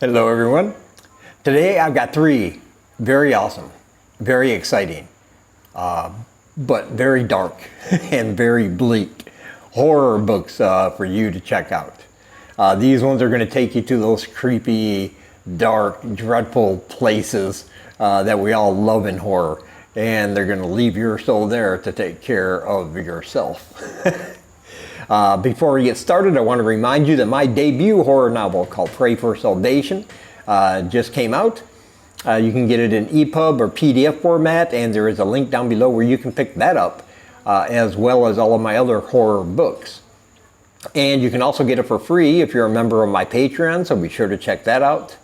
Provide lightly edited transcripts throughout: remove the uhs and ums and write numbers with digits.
Hello everyone. Today I've got three very awesome, very exciting, but very dark and very bleak horror books for you to check out. These ones are going to take you to those creepy, dark, dreadful places that we all love in horror, and they're going to leave your soul there to take care of yourself. Before we get started, I want to remind you that my debut horror novel called Pray for Salvation just came out. You can get it in EPUB or PDF format, and there is a link down below where you can pick that up, as well as all of my other horror books. And you can also get it for free if you're a member of my Patreon, so be sure to check that out.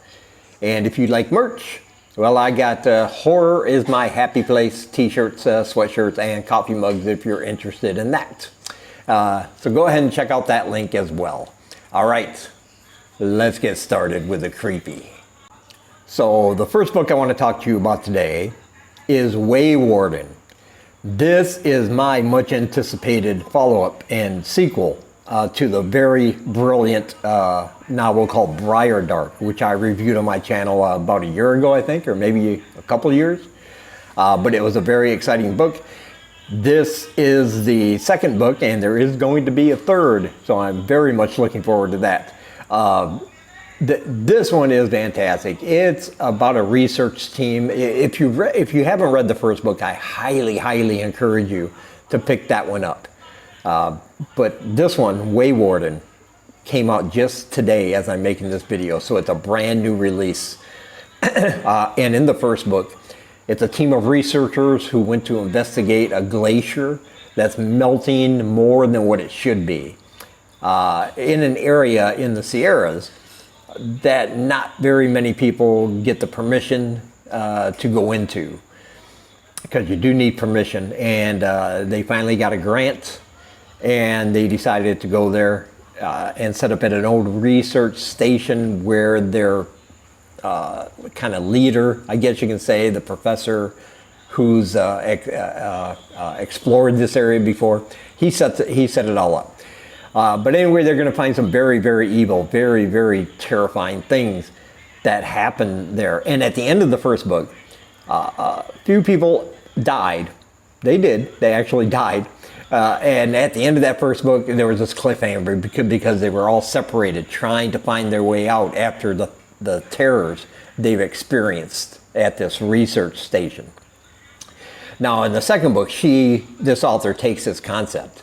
And if you like merch, well, I got Horror is My Happy Place t-shirts, sweatshirts, and coffee mugs if you're interested in that. So go ahead and check out that link as well. All right, let's get started with the creepy. So the first book I want to talk to you about today is Warden. This is my much anticipated follow-up and sequel to the very brilliant novel called Dark, which I reviewed on my channel about a year ago, I think, or maybe a couple years. But it was a very exciting book. This is the second book, and there is going to be a third, so I'm very much looking forward to that. This one is fantastic. It's about a research team. If you haven't read the first book, I highly encourage you to pick that one up. But this one, Warden, came out just today as I'm making this video, so it's a brand new release. And in the first book, it's a team of researchers who went to investigate a glacier that's melting more than what it should be in an area in the Sierras that not very many people get the permission to go into, because you do need permission. And they finally got a grant, and they decided to go there and set up at an old research station where their kind of leader, I guess you can say, the professor who's explored this area before, he set it all up. But anyway, they're going to find some very evil, very terrifying things that happen there. And at the end of the first book, a few people died. They actually died. And at the end of that first book, there was this cliffhanger because they were all separated, trying to find their way out after the terrors they've experienced at this research station. Now, in the second book, this author takes this concept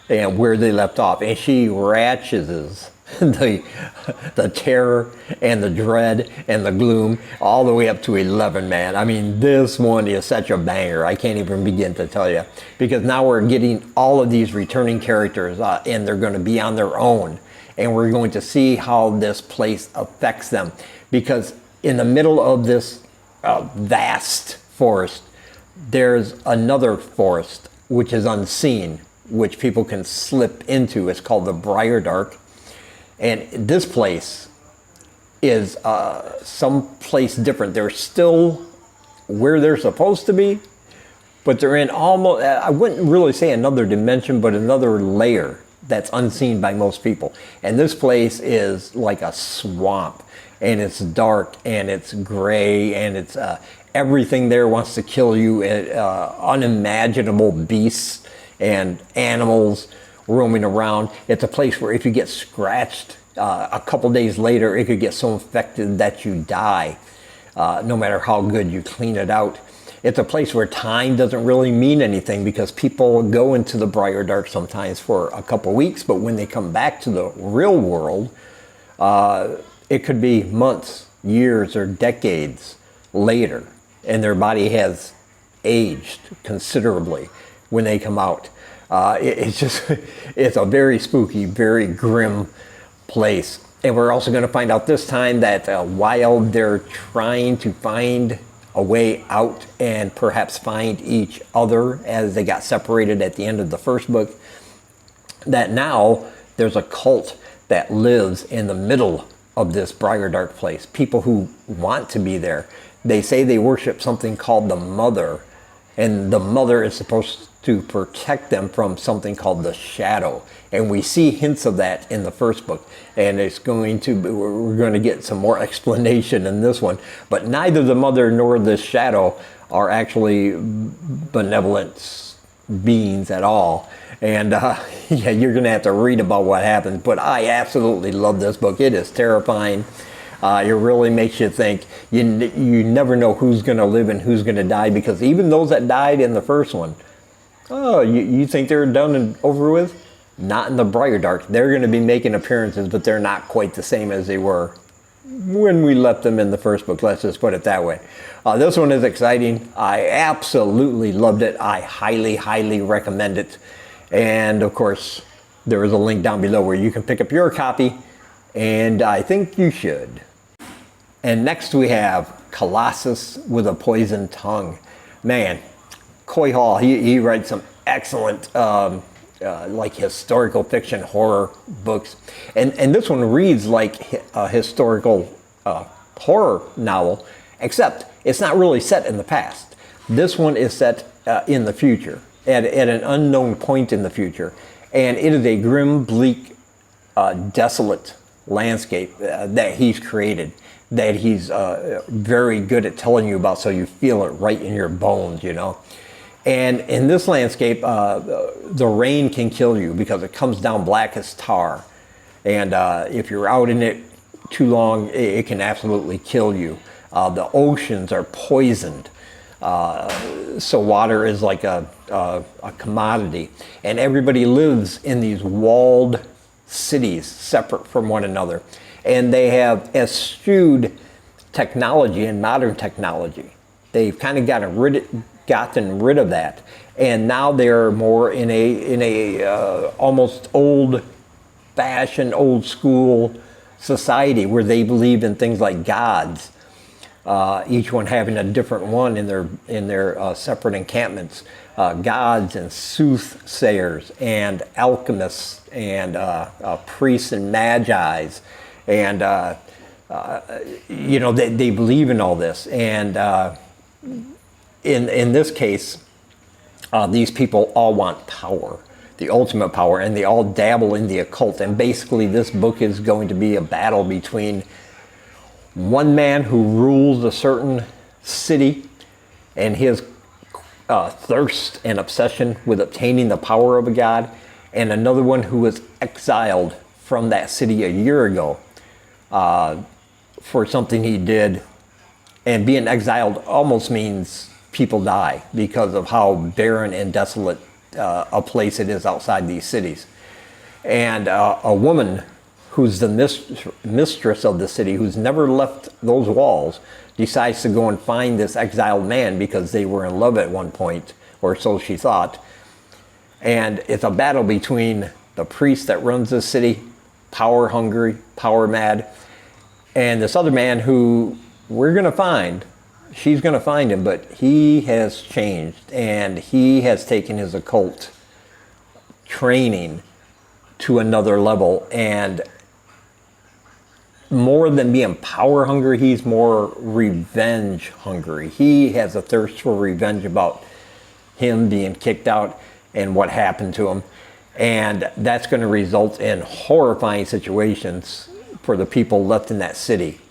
and where they left off, and she ratchets the terror and the dread and the gloom all the way up to 11, man. I mean, this one is such a banger. I can't even begin to tell you, because now we're getting all of these returning characters, and they're going to be on their own. And we're going to see how this place affects them, because in the middle of this vast forest, there's another forest which is unseen, which people can slip into. It's called the Dark. And this place is someplace different. They're still where they're supposed to be, but they're in almost, I wouldn't really say another dimension, but another layer that's unseen by most people. And this place is like a swamp, and it's dark, and it's gray, and it's everything there wants to kill you. Unimaginable beasts and animals roaming around. It's a place where if you get scratched a couple days later, it could get so infected that you die, no matter how good you clean it out. It's a place where time doesn't really mean anything, because people go into the Dark sometimes for a couple weeks, but when they come back to the real world, it could be months, years, or decades later, and their body has aged considerably when they come out. It's a very spooky, very grim place. And we're also going to find out this time that while they're trying to find a way out and perhaps find each other, as they got separated at the end of the first book, that now there's a cult that lives in the middle of this Dark place. People who want to be there. They say they worship something called the Mother, and the Mother is supposed to protect them from something called the shadow. And we see hints of that in the first book. And we're going to get some more explanation in this one. But neither the mother nor the shadow are actually benevolent beings at all. And yeah, you're going to have to read about what happens. But I absolutely love this book. It is terrifying. It really makes you think. You never know who's going to live and who's going to die, because even those that died in the first one, oh, you think they're done and over with? Not in the Briar Dark. They're going to be making appearances, but they're not quite the same as they were when we left them in the first book. Let's just put it that way. This one is exciting. I absolutely loved it. I highly, highly recommend it. And of course, there is a link down below where you can pick up your copy, and I think you should. And next we have Colossus with a Poisoned Tongue. Man, Coy Hall, he writes some excellent like historical fiction horror books. And this one reads like a historical horror novel, except it's not really set in the past. This one is set in the future, at an unknown point in the future. And it is a grim, bleak, desolate landscape that he's created, that he's very good at telling you about, so you feel it right in your bones, you know. And in this landscape, the rain can kill you because it comes down black as tar. And if you're out in it too long, it can absolutely kill you. The oceans are poisoned. So water is like a commodity. And everybody lives in these walled cities separate from one another. And they have eschewed technology and modern technology. They've kind of gotten rid of that, and now they're more in a almost old-fashioned, old-school society where they believe in things like gods. Each one having a different one in their separate encampments. Gods and soothsayers and alchemists and priests and magi's, and you know, they believe in all this. And in this case, these people all want power, the ultimate power, and they all dabble in the occult. And basically this book is going to be a battle between one man who rules a certain city and his thirst and obsession with obtaining the power of a god, and another one who was exiled from that city a year ago for something he did. And being exiled almost means people die because of how barren and desolate a place it is outside these cities. And a woman who's the mistress of the city, who's never left those walls, decides to go and find this exiled man because they were in love at one point, or so she thought. And it's a battle between the priest that runs the city, power hungry, power mad, and this other man who we're going to find. She's going to find him, but he has changed, and he has taken his occult training to another level. And more than being power hungry, he's more revenge hungry. He has a thirst for revenge about him being kicked out and what happened to him. And that's going to result in horrifying situations for the people left in that city.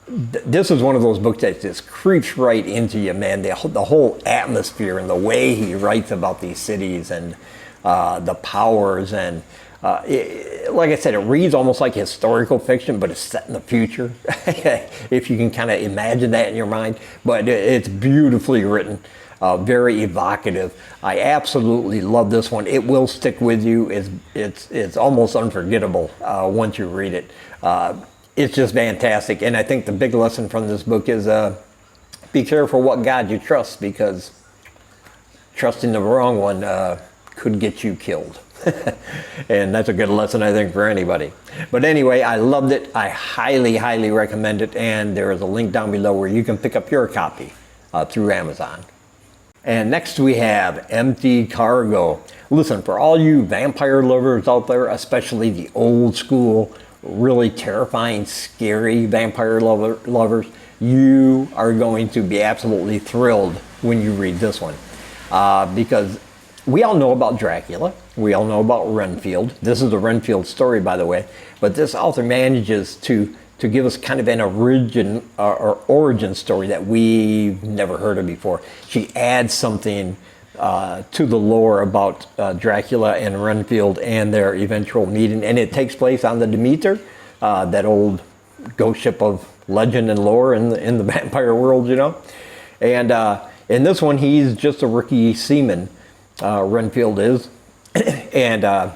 This is one of those books that just creeps right into you, man. The whole atmosphere and the way he writes about these cities and the powers, and like I said, it reads almost like historical fiction, but it's set in the future, if you can kind of imagine that in your mind. But it's beautifully written, very evocative. I absolutely love this one. It will stick with you. It's almost unforgettable once you read it. It's just fantastic. And I think the big lesson from this book is be careful what God you trust, because trusting the wrong one could get you killed. And that's a good lesson, I think, for anybody. But anyway, I loved it. I highly, highly recommend it. And there is a link down below where you can pick up your copy through Amazon. And next we have Empty Cargo. Listen, for all you vampire lovers out there, especially the old school, really terrifying, scary vampire lovers, you are going to be absolutely thrilled when you read this one. because we all know about Dracula. We all know about Renfield. This is the Renfield story, by the way. But this author manages to give us kind of an origin story that we've never heard of before. She adds something to the lore about Dracula and Renfield and their eventual meeting. And it takes place on the Demeter, that old ghost ship of legend and lore in the vampire world, you know. And in this one, he's just a rookie seaman, Renfield is. And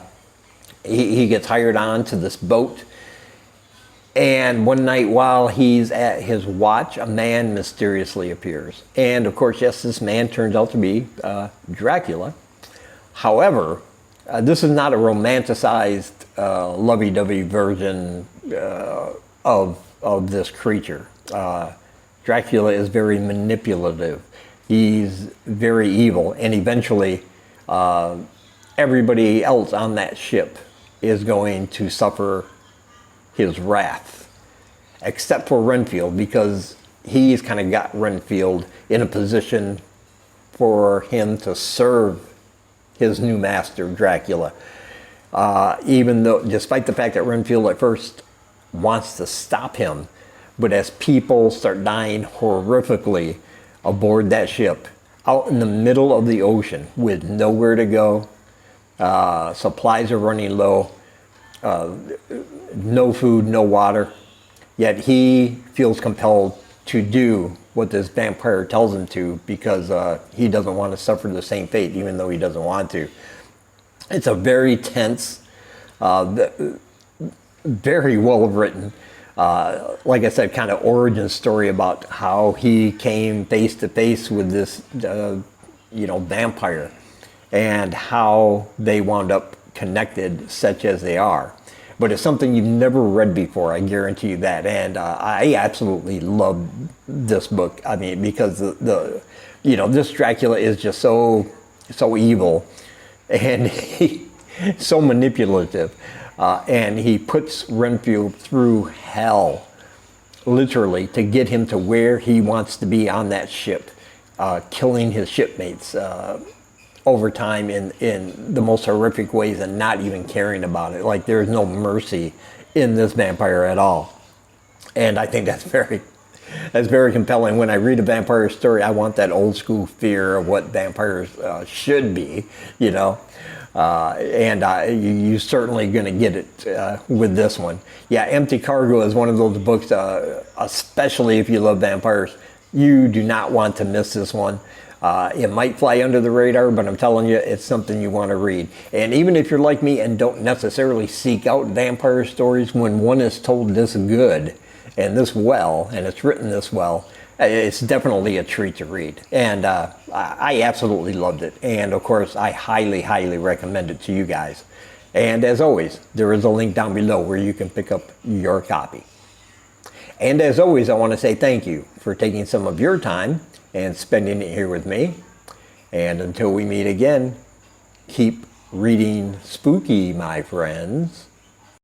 he gets hired on to this boat. And one night while he's at his watch, a man mysteriously appears. And of course, yes, this man turns out to be Dracula. However, this is not a romanticized, lovey-dovey version of this creature. Dracula is very manipulative. He's very evil, and eventually everybody else on that ship is going to suffer his wrath, except for Renfield, because he's kind of got Renfield in a position for him to serve his new master, Dracula. Even though, despite the fact that Renfield at first wants to stop him, but as people start dying horrifically aboard that ship, out in the middle of the ocean with nowhere to go, supplies are running low, no food, no water, yet he feels compelled to do what this vampire tells him to, because he doesn't want to suffer the same fate, even though he doesn't want to. It's a very tense, very well written, like I said, kind of origin story about how he came face to face with this, vampire, and how they wound up connected, such as they are. But it's something you've never read before, I guarantee you that. And I absolutely love this book. I mean, because this Dracula is just so evil, and so manipulative, and he puts Renfield through hell, literally, to get him to where he wants to be on that ship, killing his shipmates over time in the most horrific ways, and not even caring about it. Like, there's no mercy in this vampire at all. And I think that's very compelling. When I read a vampire story, I want that old school fear of what vampires should be, and you're certainly going to get it with this one. Yeah, Empty Cargo is one of those books, especially if you love vampires. You do not want to miss this one. It might fly under the radar, but I'm telling you, it's something you want to read. And even if you're like me and don't necessarily seek out vampire stories, when one is told this good and this well, and it's written this well, it's definitely a treat to read. And I absolutely loved it. And of course, I highly, highly recommend it to you guys. And as always, there is a link down below where you can pick up your copy. And as always, I want to say thank you for taking some of your time and spending it here with me. And until we meet again, keep reading spooky, my friends.